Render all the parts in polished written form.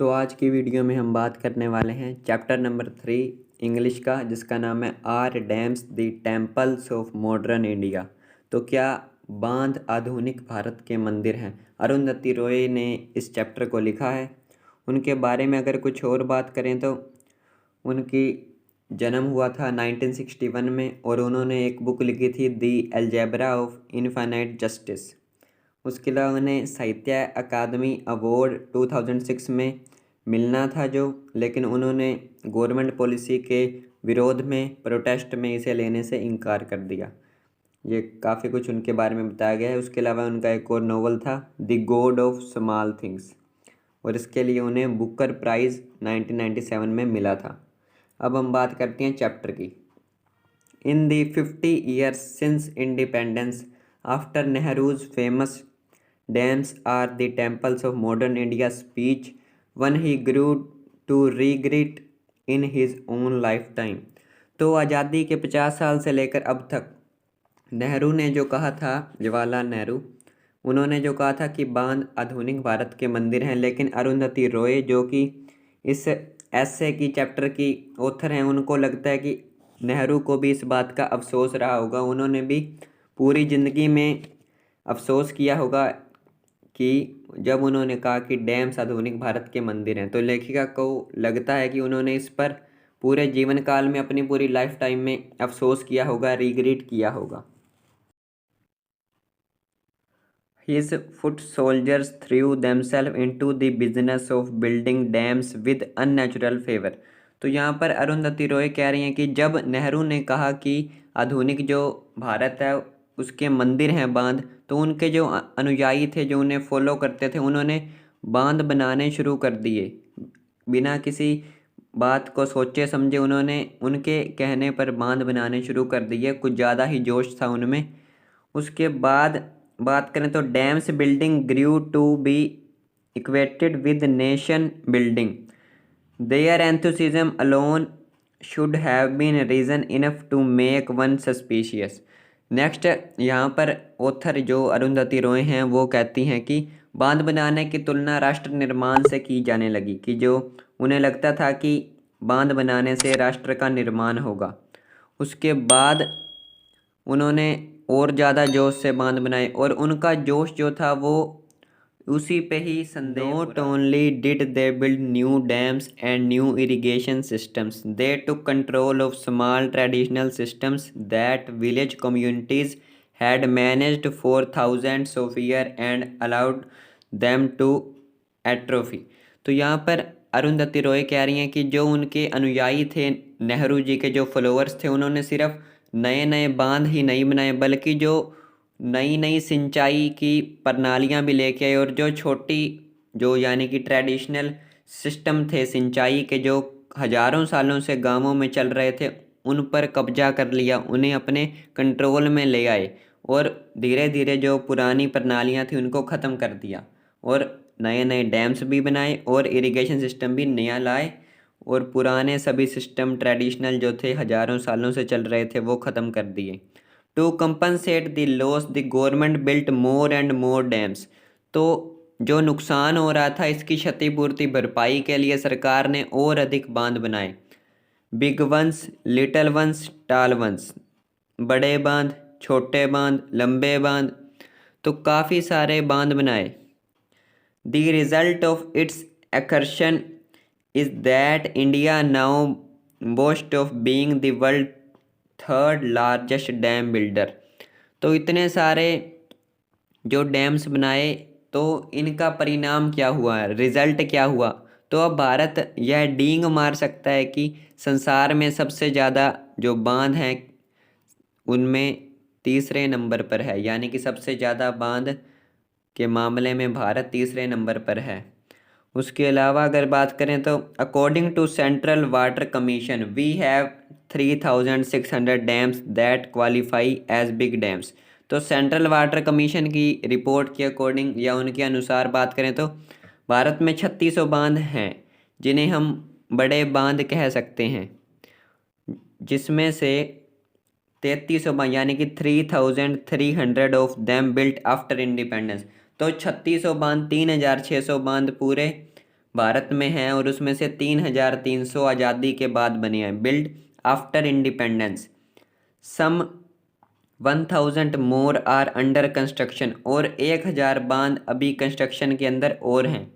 तो आज की वीडियो में हम बात करने वाले हैं चैप्टर नंबर 3 इंग्लिश का, जिसका नाम है are dams the temples of modern India. तो क्या बांध आधुनिक भारत के मंदिर हैं? अरुंधति रॉय ने इस चैप्टर को लिखा है। उनके बारे में अगर कुछ और बात करें तो उनकी जन्म हुआ था 1961 में और उन्होंने एक बुक लिखी थी दी अलजेब्रा ऑफ इनफाइनाइट जस्टिस। उसके अलावा उन्हें साहित्य अकादमी अवार्ड 2006 में मिलना था लेकिन उन्होंने गवर्नमेंट पॉलिसी के विरोध में प्रोटेस्ट में इसे लेने से इनकार कर दिया। ये काफ़ी कुछ उनके बारे में बताया गया है। उसके अलावा उनका एक और नोवेल था the God of small things और इसके लिए उन्हें बुकर प्राइज़ 1997 में मिला था। अब हम बात करते हैं चैप्टर की। In the 50 years since independence, after Nehru's famous dams are the temples of modern India speech, one he grew to regret in his own lifetime। तो आज़ादी के 50 साल से लेकर अब तक नेहरू ने जो कहा था, जवाहरलाल नेहरू, उन्होंने जो कहा था कि बांध आधुनिक भारत के मंदिर हैं, लेकिन अरुंधति रॉय जो कि इस ऐसे की चैप्टर की ऑथर हैं, उनको लगता है कि नेहरू को भी इस बात का अफसोस रहा होगा। उन्होंने भी पूरी ज़िंदगी में अफसोस किया होगा कि जब उन्होंने कहा कि डैम्स आधुनिक भारत के मंदिर हैं, तो लेखिका को लगता है कि उन्होंने इस पर पूरे जीवन काल में अपनी पूरी लाइफ टाइम में अफसोस किया होगा, रिग्रेट किया होगा। His foot soldiers threw themselves into the business of building dams with unnatural favor। तो यहाँ पर अरुंधति रॉय कह रही हैं कि जब नेहरू ने कहा कि आधुनिक जो भारत है उसके मंदिर हैं बांध, तो उनके जो अनुयायी थे, जो उन्हें फॉलो करते थे, उन्होंने बांध बनाने शुरू कर दिए बिना किसी बात को सोचे समझे। उन्होंने उनके कहने पर बांध बनाने शुरू कर दिए, कुछ ज़्यादा ही जोश था उनमें। उसके बाद बात करें तो dams building grew to be equated with nation building. Their enthusiasm alone should have been reason enough to make one suspicious. Next यहाँ पर ऑथर जो अरुंधति रॉय हैं वो कहती हैं कि बांध बनाने की तुलना राष्ट्र निर्माण से की जाने लगी, कि जो उन्हें लगता था कि बांध बनाने से राष्ट्र का निर्माण होगा। उसके बाद उन्होंने और ज़्यादा जोश से बांध बनाए और उनका जोश जो था वो उसी पे ही संदेह। Not only did they build new dams and new irrigation systems, they took control of small traditional systems that village communities had managed for thousands of year and allowed them to atrophy. तो यहाँ पर अरुंधति रॉय कह रही हैं कि जो उनके अनुयायी थे, नेहरू जी के जो फॉलोअर्स थे, उन्होंने सिर्फ नए नए बांध ही नहीं बनाए बल्कि जो नई नई सिंचाई की प्रणालियां भी लेके आए और जो छोटी जो यानी कि ट्रेडिशनल सिस्टम थे सिंचाई के, जो हज़ारों सालों से गांवों में चल रहे थे, उन पर कब्जा कर लिया, उन्हें अपने कंट्रोल में ले आए और धीरे धीरे जो पुरानी प्रणालियां थी उनको ख़त्म कर दिया और नए नए डैम्स भी बनाए और इरिगेशन सिस्टम भी नया लाए और पुराने सभी सिस्टम ट्रेडिशनल जो थे हज़ारों सालों से चल रहे थे वो ख़त्म कर दिए। To compensate the loss the government built more and more dams. तो जो नुकसान हो रहा था इसकी क्षतिपूर्ति भरपाई के लिए सरकार ने और अधिक बांध बनाए। बिग वंस, लिटल वंस, टाल वंस, बड़े बांध, छोटे बांध, लंबे बांध, तो काफ़ी सारे बांध बनाए। The result of its exertion is that India now boasts of being the world third largest dam builder। तो इतने सारे जो डैम्स बनाए तो इनका परिणाम क्या हुआ, रिजल्ट क्या हुआ? तो अब भारत यह डींग मार सकता है कि संसार में सबसे ज़्यादा जो बांध हैं उनमें तीसरे नंबर पर है, यानी कि सबसे ज़्यादा बांध के मामले में भारत तीसरे नंबर पर है। उसके अलावा अगर बात करें तो according to Central Water Commission we have 3600 dams that qualify as big dams. तो सेंट्रल वाटर कमीशन की रिपोर्ट के अकॉर्डिंग या उनके अनुसार बात करें तो भारत में 3600 बांध हैं जिन्हें हम बड़े बांध कह सकते हैं, जिसमें से 3300 बांध यानी कि 3300 of them built after independence. तो 3600 बांध, 3600 बांध पूरे भारत में हैं और उसमें से 3,300 आज़ादी के बाद बने हैं। Built after independence some 1,000 more are under construction, और 1,000 बांध अभी कंस्ट्रक्शन के अंदर और हैं।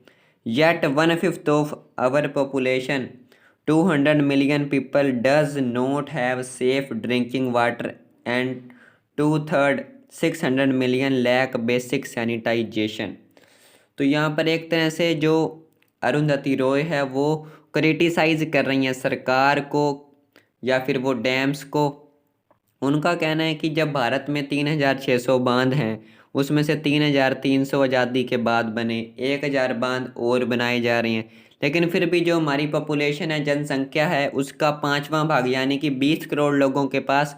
Yet 1/5 of our population 200 million people does not have safe drinking water and 2/3 600 मिलियन लैक बेसिक सैनिटाइजेशन। तो यहाँ पर एक तरह से जो अरुंधति रॉय है वो क्रिटिसाइज कर रही हैं सरकार को या फिर वो डैम्स को। उनका कहना है कि जब भारत में 3,600 बांध हैं, उसमें से 3,300 आज़ादी के बाद बने, 1,000 बांध और बनाए जा रहे हैं, लेकिन फिर भी जो हमारी पॉपुलेशन है, जनसंख्या है, उसका 5वां भाग यानी कि 20 करोड़ लोगों के पास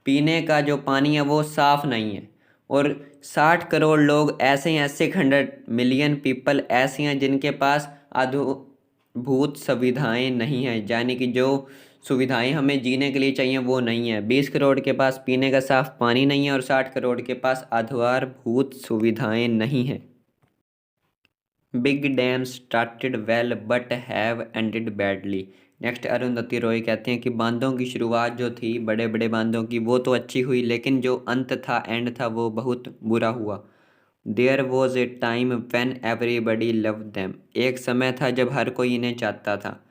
पीने का जो पानी है वो साफ़ नहीं है। और 60 करोड़ लोग ऐसे हैं, 600 मिलियन पीपल ऐसे हैं जिनके पास आधारभूत सुविधाएं नहीं हैं, यानी कि जो सुविधाएं हमें जीने के लिए चाहिए वो नहीं है। 20 करोड़ के पास पीने का साफ पानी नहीं है और 60 करोड़ के पास आधारभूत सुविधाएं नहीं हैं। Big dam started well but have ended badly. Next Arundhati Roy कहते हैं कि बांधों की शुरुआत जो थी, बड़े बड़े बांधों की, वो तो अच्छी हुई, लेकिन जो अंत था, एंड था, वो बहुत बुरा हुआ। There was a time when everybody love them. एक समय था जब हर कोई इन्हें चाहता था।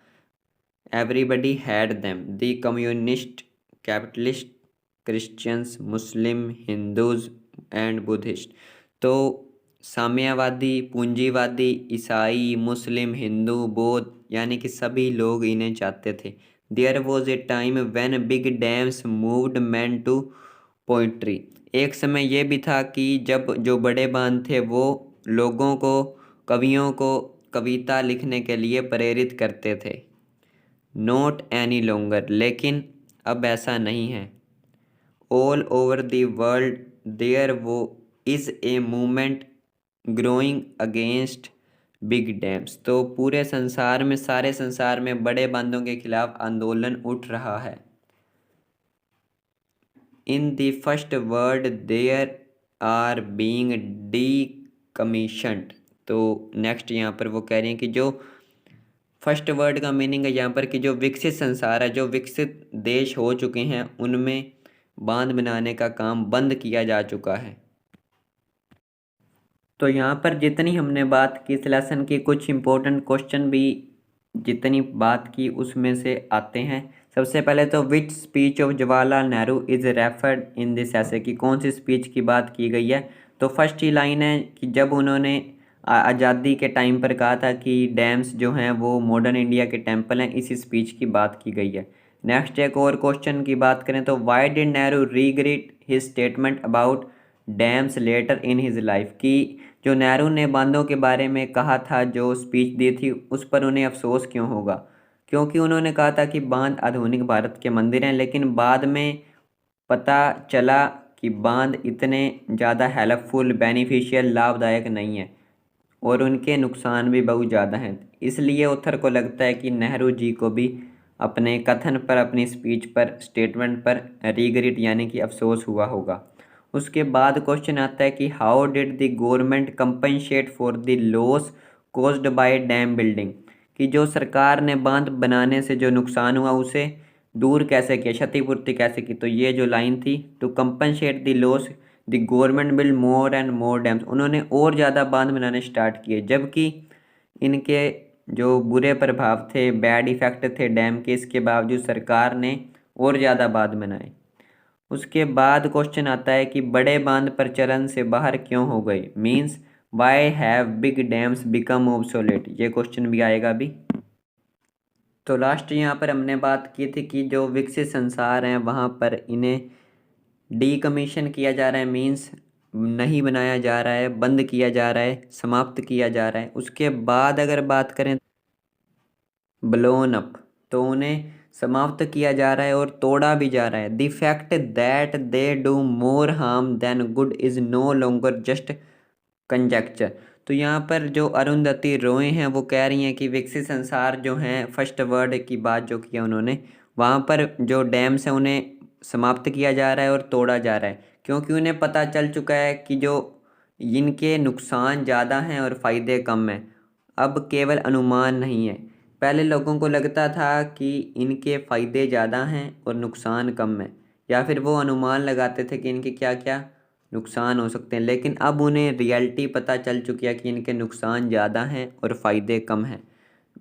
Everybody had them, the communist, capitalist, Christians, Muslim, Hindus and Buddhist. तो साम्यवादी, पूंजीवादी, ईसाई, मुस्लिम, हिंदू, बौद्ध, यानी कि सभी लोग इन्हें चाहते थे। There was a time when big dams moved man to poetry. एक समय ये भी था कि जब जो बड़े बांध थे वो लोगों को, कवियों को कविता लिखने के लिए प्रेरित करते थे। नॉट एनी लॉन्गर, लेकिन अब ऐसा नहीं है। All over the world there वो is a movement growing against big dams. तो पूरे संसार में, सारे संसार में बड़े बांधों के खिलाफ आंदोलन उठ रहा है। In the first world there are being decommissioned. तो नेक्स्ट यहाँ पर वो कह रही हैं कि जो फर्स्ट वर्ड का मीनिंग है यहाँ पर कि जो विकसित संसार है, जो विकसित देश हो चुके हैं, उनमें बांध बनाने का काम बंद किया जा चुका है। तो यहाँ पर जितनी हमने बात की इस लेसन की, कुछ इम्पोर्टेंट क्वेश्चन भी जितनी बात की उसमें से आते हैं। सबसे पहले तो which speech of Jawaharlal Nehru is referred in this essay, कि कौन सी स्पीच की बात की गई है। तो फर्स्ट ही लाइन है कि जब उन्होंने आज़ादी के टाइम पर कहा था कि डैम्स जो हैं वो मॉडर्न इंडिया के टेम्पल हैं, इसी स्पीच की बात की गई है। नेक्स्ट एक और क्वेश्चन की बात करें तो why did Nehru regret his statement about dams later in his life, की जो नेहरू ने बांधों के बारे में कहा था, जो स्पीच दी थी, उस पर उन्हें अफसोस क्यों होगा। क्योंकि उन्होंने कहा था कि बांध आधुनिक भारत के मंदिर हैं, लेकिन बाद में पता चला कि बांध इतने ज़्यादा हेल्पफुल, बेनिफिशियल, लाभदायक नहीं है और उनके नुकसान भी बहुत ज़्यादा हैं। इसलिए ऑथर को लगता है कि नेहरू जी को भी अपने कथन पर, अपनी स्पीच पर, स्टेटमेंट पर रिग्रेट यानी कि अफसोस हुआ होगा। उसके बाद क्वेश्चन आता है कि how did the government compensate for the loss caused by dam building, कि जो सरकार ने बांध बनाने से जो नुकसान हुआ उसे दूर कैसे किया, क्षतिपूर्ति कैसे की। तो ये जो लाइन थी, to compensate the loss the government build more and more dams, उन्होंने और ज़्यादा बांध बनाने स्टार्ट किए, जबकि इनके जो बुरे प्रभाव थे, बैड इफ़ेक्ट थे डैम के, इसके बावजूद सरकार ने और ज़्यादा बांध बनाए। उसके बाद क्वेश्चन आता है कि बड़े बांध प्रचलन से बाहर क्यों हो गए, means why have big dams become obsolete. ये क्वेश्चन भी आएगा अभी। तो लास्ट यहाँ पर हमने बात की थी कि जो विकसित संसार हैं वहाँ पर इन्हें डीकमीशन किया जा रहा है, मीन्स नहीं बनाया जा रहा है, बंद किया जा रहा है, समाप्त किया जा रहा है। उसके बाद अगर बात करें ब्लोन अप, तो उन्हें समाप्त किया जा रहा है और तोड़ा भी जा रहा है। The fact that they do more harm than good is no longer just conjecture. तो यहाँ पर जो अरुंधति रॉय हैं वो कह रही हैं कि विकसित संसार जो हैं, फर्स्ट वर्ड की बात जो किया उन्होंने, वहाँ पर जो डैम्स हैं उन्हें समाप्त किया जा रहा है और तोड़ा जा रहा है, क्योंकि उन्हें पता चल चुका है कि जो इनके नुकसान ज़्यादा हैं और फ़ायदे कम हैं। अब केवल अनुमान नहीं है। पहले लोगों को लगता था कि इनके फ़ायदे ज़्यादा हैं और नुकसान कम है, या फिर वो अनुमान लगाते थे कि इनके क्या क्या नुकसान हो सकते हैं, लेकिन अब उन्हें रियलिटी पता चल चुकी है कि इनके नुकसान ज़्यादा हैं और फ़ायदे कम हैं।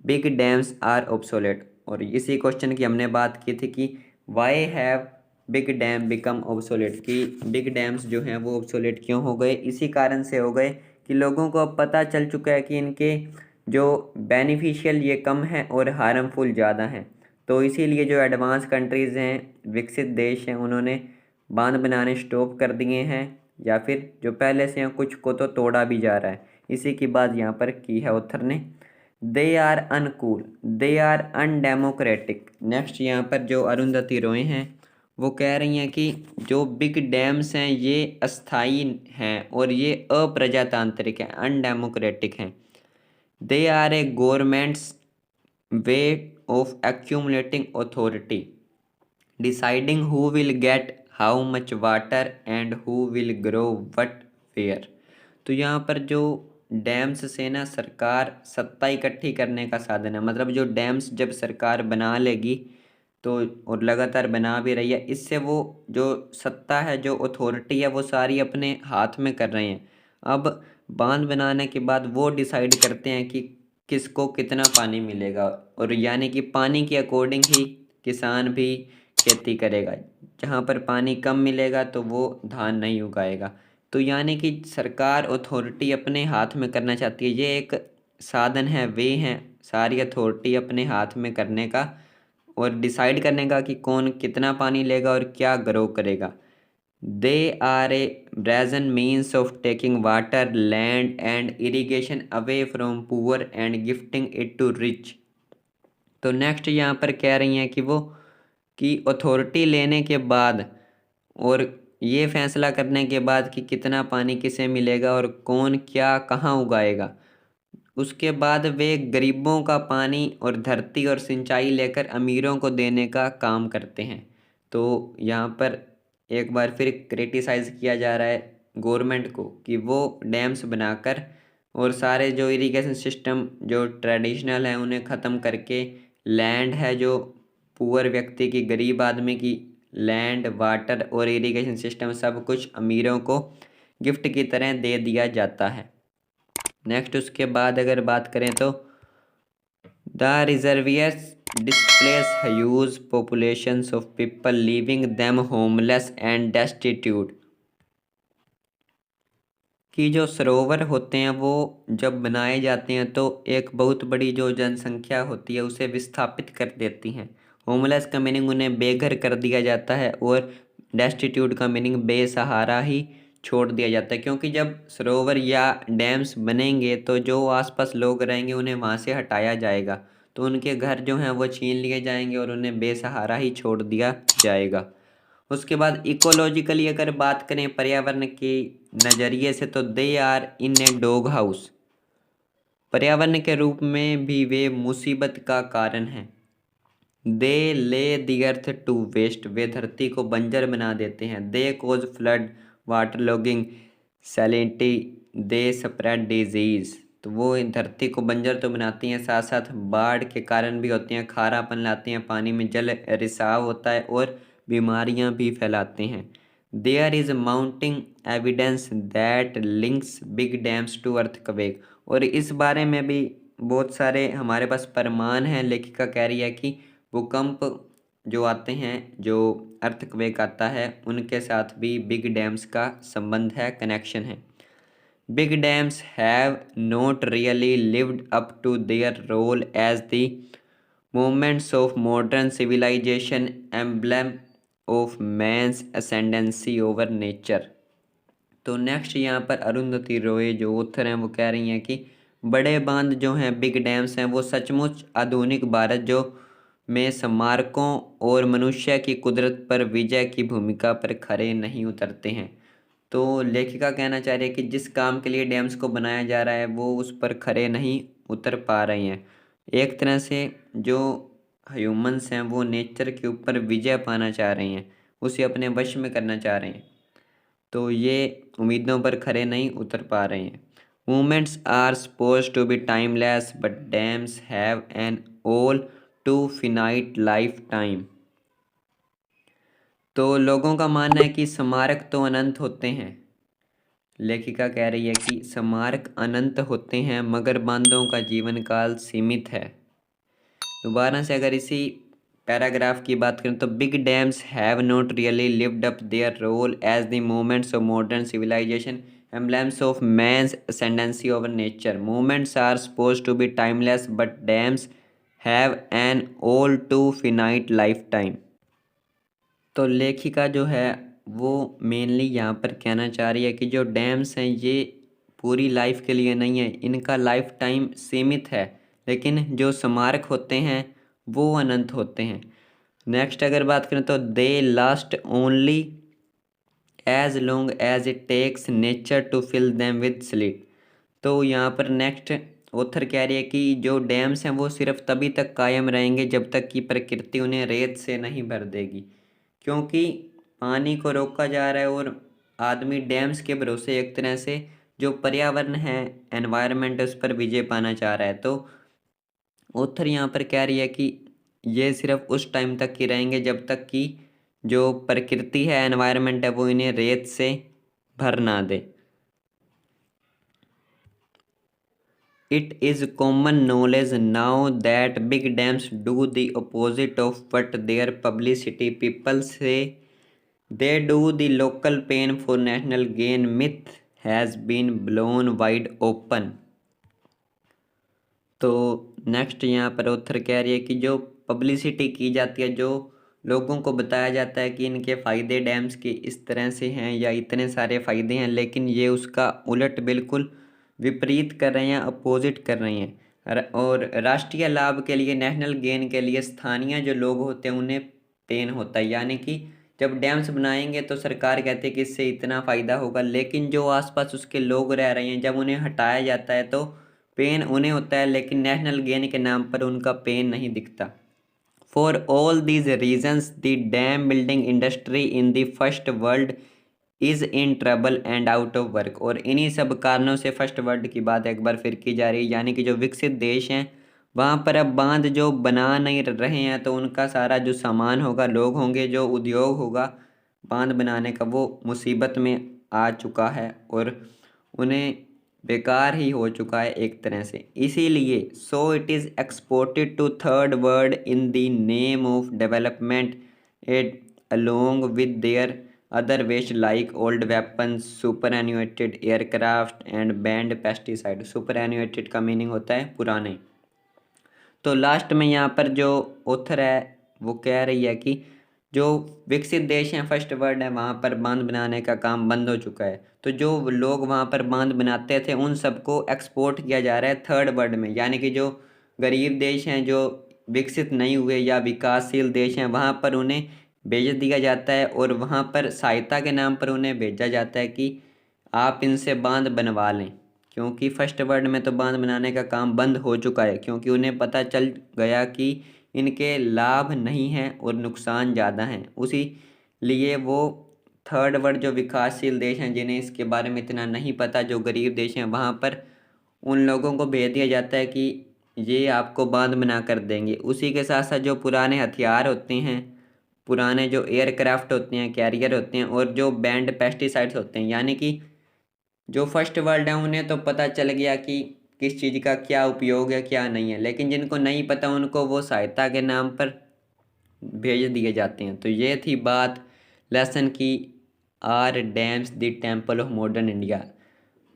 बिग डैम्स आर ऑब्सोलेट, और इसी क्वेश्चन की हमने बात की थी कि why have big dam become obsolete, कि बिग डैम्स जो हैं वो ऑब्सोलेट क्यों हो गए। इसी कारण से हो गए कि लोगों को अब पता चल चुका है कि इनके जो बेनिफिशियल ये कम है और हार्मफुल ज़्यादा हैं। तो इसीलिए जो एडवांस कंट्रीज़ हैं, विकसित देश हैं, उन्होंने बांध बनाने स्टॉप कर दिए हैं, या फिर जो पहले से हैं कुछ को तो तोड़ा भी जा रहा है। इसी की बात यहाँ पर की है ऑथर ने। They are uncool, they are undemocratic. Next यहाँ पर जो अरुंधति रॉय हैं वो कह रही हैं कि जो बिग डैम्स हैं ये अस्थाई हैं और ये अप्रजातांत्रिक हैं, अनडेमोक्रेटिक हैं। They are a government's way of accumulating authority, deciding who will get how much water and who will grow what where. तो यहाँ पर जो डैम्स से ना सरकार सत्ता इकट्ठी करने का साधन है। मतलब जो डैम्स जब सरकार बना लेगी तो, और लगातार बना भी रही है, इससे वो जो सत्ता है, जो अथॉरिटी है, वो सारी अपने हाथ में कर रहे हैं। अब बांध बनाने के बाद वो डिसाइड करते हैं कि किसको कितना पानी मिलेगा, और यानी कि पानी के अकॉर्डिंग ही किसान भी खेती करेगा। जहाँ पर पानी कम मिलेगा तो वो धान नहीं उगाएगा। तो यानी कि सरकार अथॉरिटी अपने हाथ में करना चाहती है। ये एक साधन है, वे हैं सारी अथॉरिटी अपने हाथ में करने का और डिसाइड करने का कि कौन कितना पानी लेगा और क्या ग्रो करेगा। They are a brazen means of taking water, land and irrigation away from poor and gifting it to rich. तो नेक्स्ट यहाँ पर कह रही हैं कि वो कि अथॉरिटी लेने के बाद और ये फैसला करने के बाद कि कितना पानी किसे मिलेगा और कौन क्या कहाँ उगाएगा, उसके बाद वे गरीबों का पानी और धरती और सिंचाई लेकर अमीरों को देने का काम करते हैं। तो यहाँ पर एक बार फिर क्रिटिसाइज़ किया जा रहा है गवर्नमेंट को कि वो डैम्स बनाकर और सारे जो इरिगेशन सिस्टम जो ट्रेडिशनल है उन्हें ख़त्म करके लैंड है जो पुअर व्यक्ति की, गरीब आदमी की, लैंड, वाटर और इरिगेशन सिस्टम सब कुछ अमीरों को गिफ्ट की तरह दे दिया जाता है। नेक्स्ट उसके बाद अगर बात करें तो the रिजर्वियर्स displace huge populations of people, leaving them homeless and destitute। कि जो सरोवर होते हैं वो जब बनाए जाते हैं तो एक बहुत बड़ी जो जनसंख्या होती है उसे विस्थापित कर देती हैं। होमलेस का मीनिंग उन्हें बेघर कर दिया जाता है और डेस्टिट्यूट का मीनिंग बेसहारा ही छोड़ दिया जाता है। क्योंकि जब सरोवर या डैम्स बनेंगे तो जो आसपास लोग रहेंगे उन्हें वहाँ से हटाया जाएगा, तो उनके घर जो हैं वो छीन लिए जाएंगे और उन्हें बेसहारा ही छोड़ दिया जाएगा। उसके बाद इकोलॉजिकली अगर बात करें पर्यावरण के नज़रिए से तो they are in a dog house. पर्यावरण के रूप में भी वे मुसीबत का कारण हैं। दे ले दी अर्थ टू वेस्ट, वे धरती को बंजर बना देते हैं। They cause flood, water logging, salinity, they spread disease. तो वो इन धरती को बंजर तो बनाती हैं, साथ साथ बाढ़ के कारण भी होती हैं, खारापन लाती हैं, पानी में जल रिसाव होता है और बीमारियां भी फैलाते हैं। There is mounting evidence that links big dams to earthquake, और इस बारे में भी बहुत सारे हमारे पास प्रमाण हैं। लेखिका कह रही है कि भूकंप जो आते हैं, जो अर्थक्वेक आता है, उनके साथ भी बिग डैम्स का संबंध है, कनेक्शन है। Big dams have not really lived up to their role as the movements of modern civilization, emblem of man's ascendancy over nature। तो नेक्स्ट यहाँ पर अरुंधति रॉय जो ऑथर हैं वो कह रही हैं कि बड़े बांध जो हैं, बिग डैम्स हैं, वो सचमुच आधुनिक भारत जो में स्मारकों और मनुष्य की कुदरत पर विजय की भूमिका पर खरे नहीं उतरते हैं। तो लेखिका कहना चाह रही है कि जिस काम के लिए डैम्स को बनाया जा रहा है वो उस पर खरे नहीं उतर पा रहे हैं। एक तरह से जो ह्यूमंस हैं वो नेचर के ऊपर विजय पाना चाह रहे हैं, उसे अपने वश में करना चाह रहे हैं, तो ये उम्मीदों पर खरे नहीं उतर पा रहे हैं। Moments are supposed to be timeless, but dams have an all too finite lifetime. तो लोगों का मानना है कि स्मारक तो अनंत होते हैं। लेखिका कह रही है कि स्मारक अनंत होते हैं मगर बांधों का जीवन काल सीमित है। दोबारा से अगर इसी पैराग्राफ की बात करें तो big dams have not really lived up their role as the moments of modern civilisation emblems of man's ascendancy over nature. Moments are supposed to be timeless, but dams have an all too finite lifetime. तो लेखिका जो है वो mainly यहाँ पर कहना चाह रही है कि जो डैम्स हैं ये पूरी लाइफ के लिए नहीं है, इनका लाइफ टाइम सीमित है, लेकिन जो स्मारक होते हैं वो अनंत होते हैं। नेक्स्ट अगर बात करें तो they last only as long as it takes nature to fill them with silt. तो यहाँ पर नेक्स्ट ऑथर कह रही है कि जो डैम्स हैं वो सिर्फ तभी तक कायम रहेंगे जब तक कि प्रकृति उन्हें रेत से नहीं भर देगी, क्योंकि पानी को रोका जा रहा है और आदमी डैम्स के भरोसे एक तरह से जो पर्यावरण है, एनवायरनमेंट, उस पर विजय पाना चाह रहा है। तो ऑथर यहाँ पर कह रही है कि ये सिर्फ उस टाइम तक ही रहेंगे जब तक कि जो प्रकृति है, एनवायरनमेंट है, वो इन्हें रेत से भर ना दे। It is common knowledge now that big dams do the opposite of what their publicity people say they do. The local pain for national gain myth has been blown wide open. तो next यहाँ पर author कह रही है कि जो publicity की जाती है, जो लोगों को बताया जाता है कि इनके फ़ायदे डैम्स के इस तरह से हैं या इतने सारे फ़ायदे हैं, लेकिन ये उसका उलट बिल्कुल विपरीत कर रहे हैं, अपोजिट कर रहे हैं। और राष्ट्रीय लाभ के लिए, नेशनल गेन के लिए स्थानीय जो लोग होते हैं उन्हें पेन होता है। यानी कि जब डैम्स बनाएंगे तो सरकार कहती है कि इससे इतना फ़ायदा होगा, लेकिन जो आसपास उसके लोग रह रहे हैं जब उन्हें हटाया जाता है तो पेन उन्हें होता है, लेकिन नेशनल गेन के नाम पर उनका पेन नहीं दिखता। For all these reasons the dam building industry in the first world is in trouble and out of work. और इन्हीं सब कारणों से फर्स्ट वर्ल्ड की बात एक बार फिर की जा रही है, यानी कि जो विकसित देश हैं वहाँ पर अब बांध जो बना नहीं रहे हैं तो उनका सारा जो सामान होगा, लोग होंगे, जो उद्योग होगा बांध बनाने का, वो मुसीबत में आ चुका है और उन्हें बेकार ही हो चुका है एक तरह से। इसीलिए so it is exported to third world in the name of development at along with their other waste like old weapons, superannuated aircraft and banned pesticide. Superannuated का मीनिंग होता है पुराने। तो लास्ट में यहाँ पर जो author है वो कह रही है कि जो विकसित देश हैं, फर्स्ट वर्ल्ड है, वहाँ पर बांध बनाने का काम बंद हो चुका है। तो जो लोग वहाँ पर बांध बनाते थे उन सबको एक्सपोर्ट किया जा रहा है थर्ड वर्ल्ड में, यानी कि जो गरीब देश हैं, जो विकसित नहीं हुए या विकासशील देश हैं, वहाँ पर उन्हें भेज दिया जाता है और वहाँ पर सहायता के नाम पर उन्हें भेजा जाता है कि आप इनसे बांध बनवा लें, क्योंकि फर्स्ट वर्ल्ड में तो बांध बनाने का काम बंद हो चुका है, क्योंकि उन्हें पता चल गया कि इनके लाभ नहीं हैं और नुकसान ज़्यादा हैं। उसी लिए वो थर्ड वर्ल्ड जो विकासशील देश हैं, जिन्हें इसके बारे में इतना नहीं पता, जो गरीब देश हैं, वहाँ पर उन लोगों को भेज दिया जाता है कि ये आपको बांध बना कर देंगे। उसी के साथ साथ जो पुराने हथियार होते हैं, पुराने जो एयरक्राफ्ट होते हैं, कैरियर होते हैं, और जो बैंड पेस्टिसाइड्स होते हैं, यानी कि जो फर्स्ट वर्ल्ड है उन्हें तो पता चल गया कि किस चीज़ का क्या उपयोग है क्या नहीं है, लेकिन जिनको नहीं पता उनको वो सहायता के नाम पर भेज दिए जाते हैं। तो ये थी बात लेसन की, are dams the temple of modern India.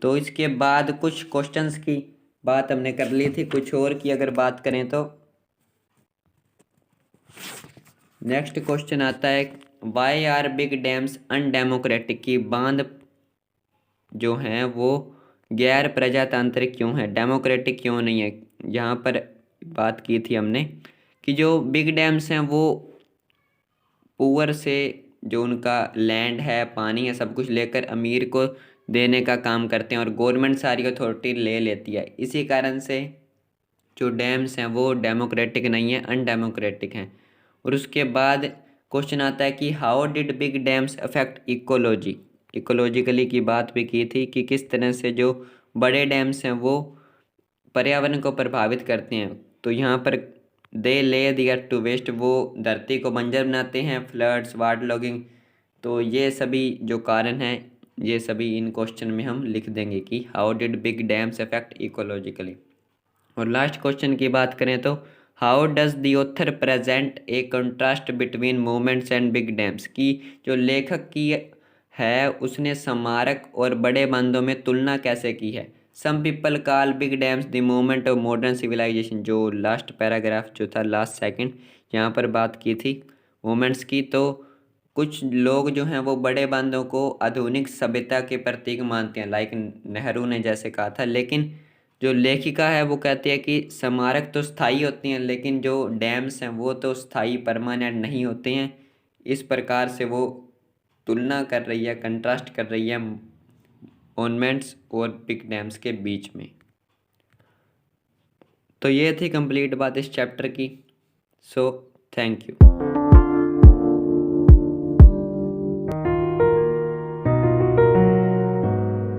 तो इसके बाद कुछ क्वेश्चंस की बात हमने कर ली थी, कुछ और की अगर बात करें तो नेक्स्ट क्वेश्चन आता है why are big dams undemocratic, की बांध जो हैं वो गैर प्रजातांत्रिक क्यों है, डेमोक्रेटिक क्यों नहीं है। यहाँ पर बात की थी हमने कि जो बिग डैम्स हैं वो पुअर से जो उनका लैंड है, पानी है, सब कुछ लेकर अमीर को देने का काम करते हैं और गवर्नमेंट सारी अथॉरिटी ले लेती है। इसी कारण से जो डैम्स हैं वो डेमोक्रेटिक नहीं है, अनडेमोक्रेटिक हैं। और उसके बाद क्वेश्चन आता है कि how did big dams affect ecology. Ecologically की बात भी की थी कि किस तरह से जो बड़े डैम्स हैं वो पर्यावरण को प्रभावित करते हैं। तो यहाँ पर दे ले द अर्थ टू वेस्ट, वो धरती को बंजर बनाते हैं। फ्लड्स, वाटर लॉगिंग, तो ये सभी जो कारण हैं ये सभी इन क्वेश्चन में हम लिख देंगे कि how did big dams affect ecologically. और लास्ट क्वेश्चन की बात करें तो how does the author present A contrast between movements and big dams, की जो लेखक की है उसने स्मारक और बड़े बांधों में तुलना कैसे की है। Some people call big dams the movement of modern civilisation, जो लास्ट पैराग्राफ जो था लास्ट सेकंड यहाँ पर बात की थी मूवमेंट्स की। तो कुछ लोग जो हैं वो बड़े बांधों को आधुनिक सभ्यता के प्रतीक मानते हैं, लाइक नेहरू ने जैसे कहा था। लेकिन जो लेखिका है वो कहती है कि स्मारक तो स्थायी होती हैं लेकिन जो डैम्स हैं वो तो स्थायी परमानेंट नहीं होते हैं। इस प्रकार से वो तुलना कर रही है, कंट्रास्ट कर रही है मॉन्यूमेंट्स और बिग डैम्स के बीच में। तो ये थी कंप्लीट बात इस चैप्टर की। So thank you.